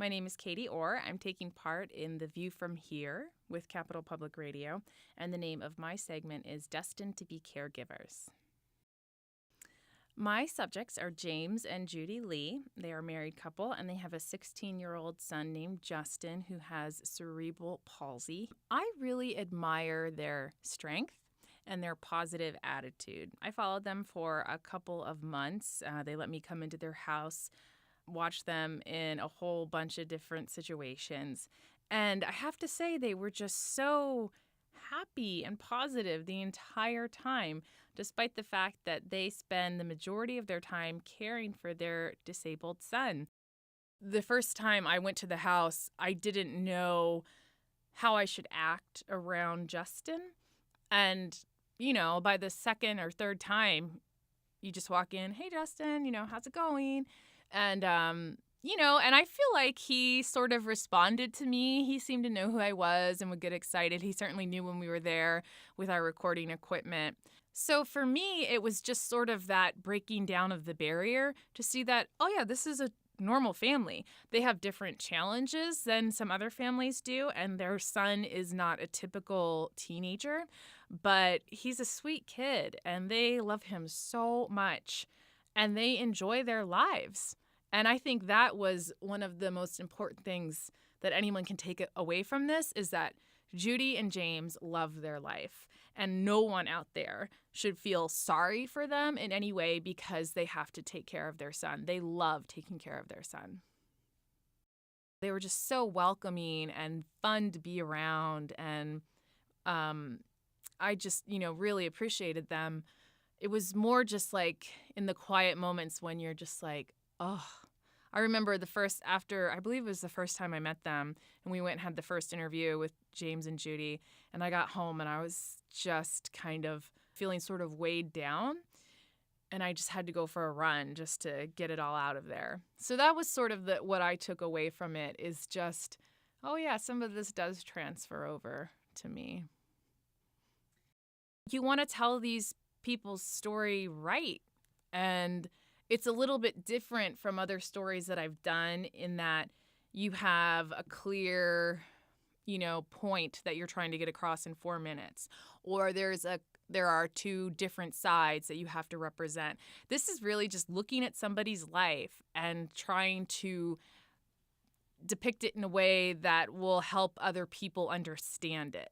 My name is Katie Orr. I'm taking part in The View from Here with Capital Public Radio, and the name of my segment is Destined to be Caregivers. My subjects are James and Judy Lee. They are a married couple, and they have a 16-year-old son named Justin who has cerebral palsy. I really admire their strength and their positive attitude. I followed them for a couple of months. They let me come into their house, watch them in a whole bunch of different situations. And I have to say, they were just so happy and positive the entire time, despite the fact that they spend the majority of their time caring for their disabled son. The first time I went to the house, I didn't know how I should act around Justin. And, by the second or third time, you just walk in, hey, Justin, how's it going? And, and I feel like he sort of responded to me. He seemed to know who I was and would get excited. He certainly knew when we were there with our recording equipment. So for me, it was just sort of that breaking down of the barrier to see that, oh yeah, this is a normal family. They have different challenges than some other families do, and their son is not a typical teenager, but he's a sweet kid, and they love him so much, and they enjoy their lives. And I think that was one of the most important things that anyone can take away from this, is that Judy and James love their life, and no one out there should feel sorry for them in any way because they have to take care of their son. They love taking care of their son. They were just so welcoming and fun to be around, and I just, really appreciated them. It was more just like in the quiet moments when you're just like, oh. I remember I believe it was the first time I met them, and we went and had the first interview with James and Judy, and I got home and I was just kind of feeling sort of weighed down, and I just had to go for a run just to get it all out of there. So that was sort of what I took away from it, is just, oh yeah, some of this does transfer over to me. You want to tell these people's story right, and it's a little bit different from other stories that I've done in that you have a clear, point that you're trying to get across in 4 minutes, or there are two different sides that you have to represent. This is really just looking at somebody's life and trying to depict it in a way that will help other people understand it.